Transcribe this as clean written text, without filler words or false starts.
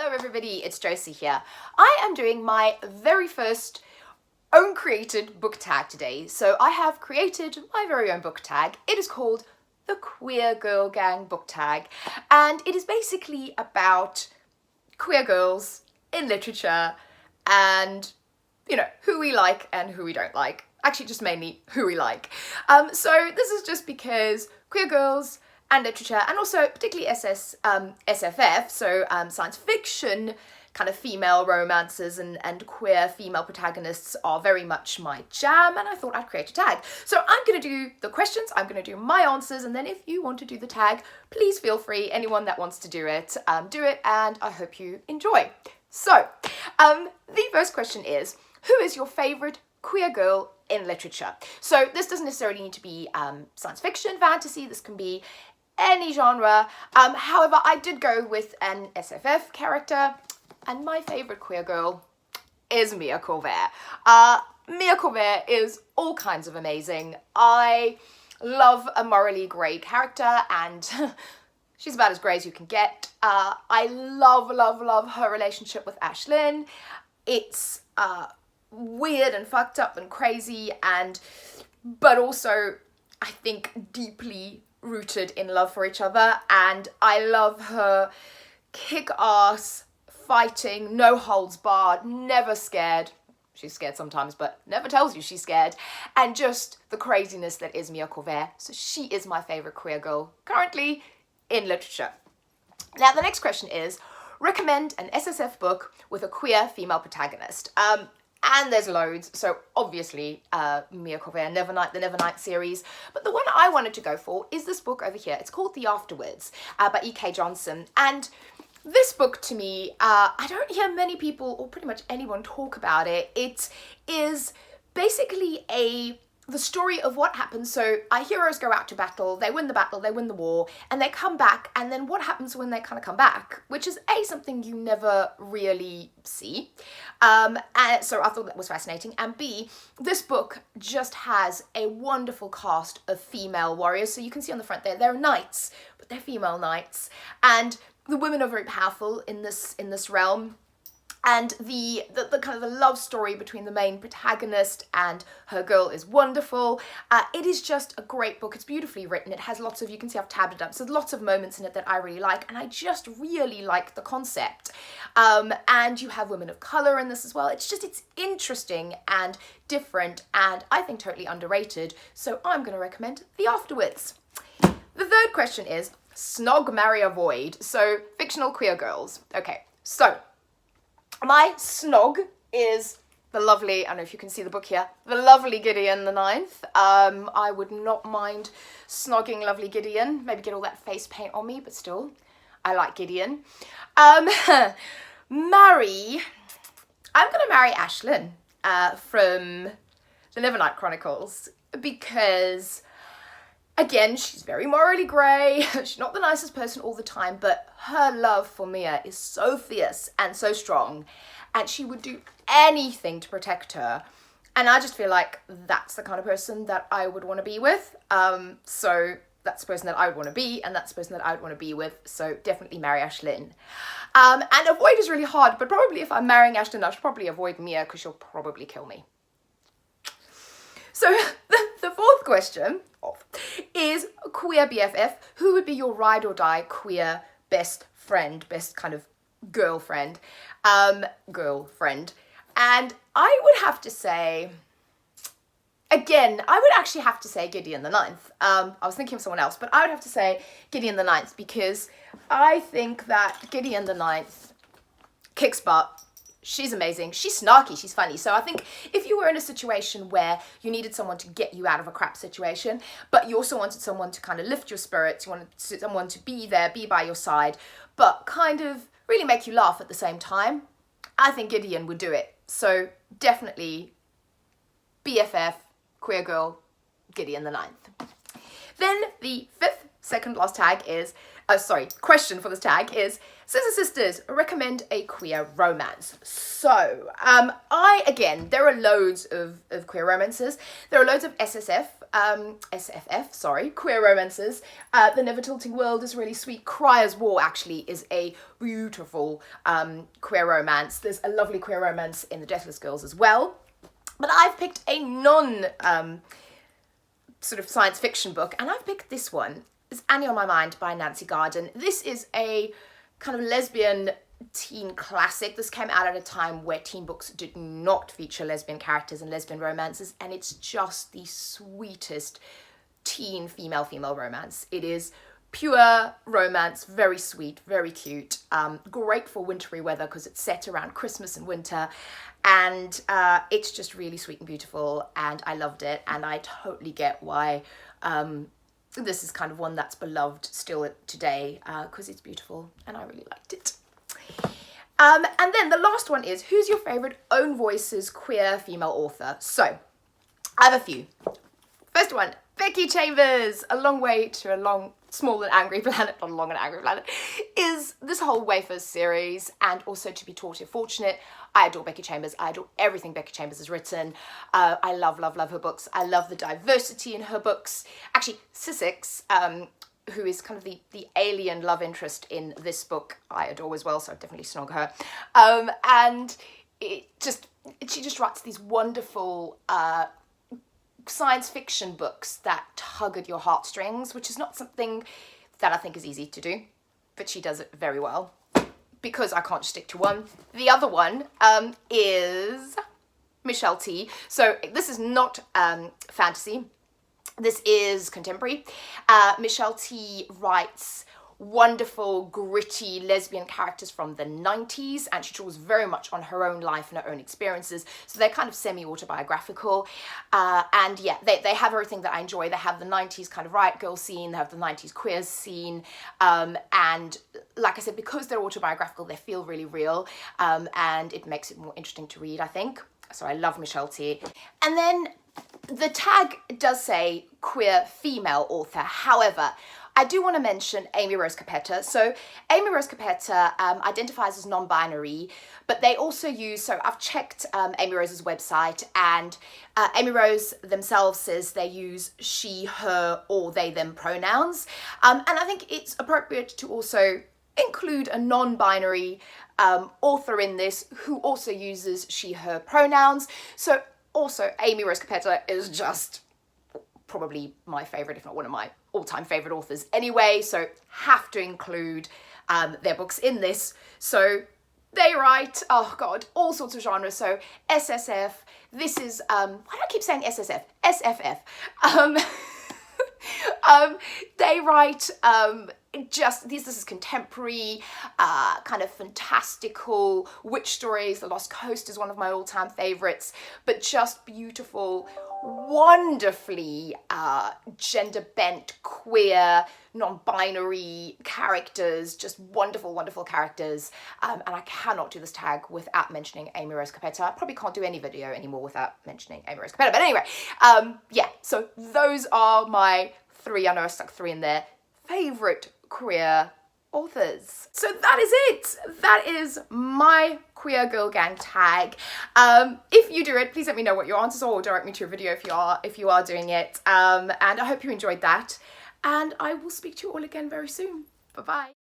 Hello everybody, it's Josie here. I am doing my very first own created book tag today. So I have created my very own book tag. It is called the Queer Girl Gang book tag, and it is basically about queer girls in literature and, you know, who we like and who we don't like. Actually, just mainly who we like. So this is just because queer girls and literature, and also particularly SFF, so science fiction, kind of female romances and queer female protagonists are very much my jam, and I thought I'd create a tag. So I'm going to do the questions, I'm going to do my answers, and then if you want to do the tag, please feel free. Anyone that wants to do it, and I hope you enjoy. So, the first question is, who is your favourite queer girl in literature? So this doesn't necessarily need to be science fiction, fantasy, this can be any genre. However, I did go with an SFF character, and my favourite queer girl is Mia Corvair. Mia Corvair is all kinds of amazing. I love a morally grey character, and she's about as grey as you can get. I love her relationship with Ashlyn. It's weird and fucked up and crazy, but also I think deeply rooted in love for each other, and I love her kick-ass fighting, no holds barred, never scared. She's scared sometimes, but never tells you she's scared, and just the craziness that is Mia Corvair. So she is my favourite queer girl currently in literature. Now the next question is, recommend an SSF book with a queer female protagonist. And there's loads, so obviously Mia Corvair, Nevernight, the Nevernight series, but the one I wanted to go for is this book over here. It's called The Afterwards by E.K. Johnson, and this book to me, I don't hear many people or pretty much anyone talk about it. It is basically the story of what happens. So our heroes go out to battle, they win the war, and they come back, and then what happens when they kind of come back, which is A, something you never really see. And so I thought that was fascinating. And B, this book just has a wonderful cast of female warriors. So you can see on the front there, they're knights, but they're female knights. And the women are very powerful in this realm. And the kind of the love story between the main protagonist and her girl is wonderful. It is just a great book. It's beautifully written. It has lots of, you can see I've tabbed it up, so there's lots of moments in it that I really like, and I just really like the concept. And you have women of colour in this as well. It's interesting and different, and I think totally underrated, so I'm going to recommend The Afterwards. The third question is, Snog, marry, avoid. So, fictional queer girls. Okay, so my Snog is the lovely, I don't know if you can see the book here, the lovely Gideon the Ninth. I would not mind snogging lovely Gideon, maybe get all that face paint on me, but still, I like Gideon. Marry, I'm going to marry Ashlyn from the Nevernight Chronicles, because again, she's very morally grey, she's not the nicest person all the time, but her love for Mia is so fierce and so strong, and she would do anything to protect her, and I just feel like that's the kind of person that I would want to be with. So that's the person that I would want to be, and that's the person that I would want to be with, so definitely marry Ashlyn. And avoid is really hard, but probably if I'm marrying Ashlyn, I should probably avoid Mia, because she'll probably kill me. So the fourth question is queer BFF. Who would be your ride or die queer best friend, best kind of girlfriend? And I would have to say, again, I would actually have to say Gideon the Ninth. I was thinking of someone else, but I would have to say Gideon the Ninth, because I think that Gideon the Ninth kicks butt. She's amazing, she's snarky, she's funny. So I think if you were in a situation where you needed someone to get you out of a crap situation, but you also wanted someone to kind of lift your spirits, you wanted someone to be there, be by your side, but kind of really make you laugh at the same time, I think Gideon would do it. So definitely BFF, queer girl, Gideon the Ninth. Then the second last tag is, question for this tag is, Scissor Sisters, recommend a queer romance. So, again, there are loads of queer romances. There are loads of SSF SFF, sorry, queer romances. The Never Tilting World is really sweet. Cry as War actually is a beautiful queer romance. There's a lovely queer romance in The Deathless Girls as well. But I've picked a sort of science fiction book, and I've picked this one. It's Annie on My Mind by Nancy Garden. This is a kind of lesbian teen classic. This came out at a time where teen books did not feature lesbian characters and lesbian romances, and it's just the sweetest teen female romance. It is pure romance, very sweet, very cute, great for wintry weather because it's set around Christmas and winter, and it's just really sweet and beautiful, and I loved it, and I totally get why this is kind of one that's beloved still today because it's beautiful and I really liked it. And then the last one is, who's your favourite own voices queer female author? So, I have a few. First one, Becky Chambers, A Long Way to a Small and Angry Planet, not a long and angry planet, is this whole Wafers series, and also To Be Taught If Fortunate. I adore Becky Chambers. I adore everything Becky Chambers has written. I love her books. I love the diversity in her books. Actually, Scissor, who is kind of the alien love interest in this book, I adore as well, so I'd definitely snog her. And she just writes these wonderful science fiction books that tug at your heartstrings, which is not something that I think is easy to do, but she does it very well, because I can't stick to one. The other one is Michelle T. So this is not fantasy. This is contemporary. Michelle T writes wonderful, gritty lesbian characters from the 90s, and she draws very much on her own life and her own experiences, so they're kind of semi-autobiographical, and yeah, they have everything that I enjoy. They have the 90s kind of riot girl scene, they have the 90s queer scene, and like I said, because they're autobiographical, they feel really real, and it makes it more interesting to read, I think. So I love Michelle T. And then the tag does say queer female author. However, I do want to mention Amy Rose Capetta. So Amy Rose Capetta identifies as non-binary, but they also use, so I've checked Amy Rose's website, and Amy Rose themselves says they use she, her, or they, them pronouns. And I think it's appropriate to also include a non-binary author in this who also uses she, her pronouns. So also Amy Rose Capetta is just probably my favourite, if not one of my all-time favourite authors anyway, so have to include their books in this. So they write, oh god, all sorts of genres. So SSF, this is, why do I keep saying SSF? SFF. They write just, this is contemporary, kind of fantastical witch stories. The Lost Coast is one of my all-time favourites, but just beautiful, wonderfully gender-bent, queer, non-binary characters, just wonderful, wonderful characters, and I cannot do this tag without mentioning Amy Rose Capetta. I probably can't do any video anymore without mentioning Amy Rose Capetta, but anyway, yeah, so those are my three, I know I stuck three in there, favourite queer authors. So that is it. That is my queer girl gang tag. If you do it, please let me know what your answers are, or direct me to a video if you are doing it. And I hope you enjoyed that. And I will speak to you all again very soon. Bye bye.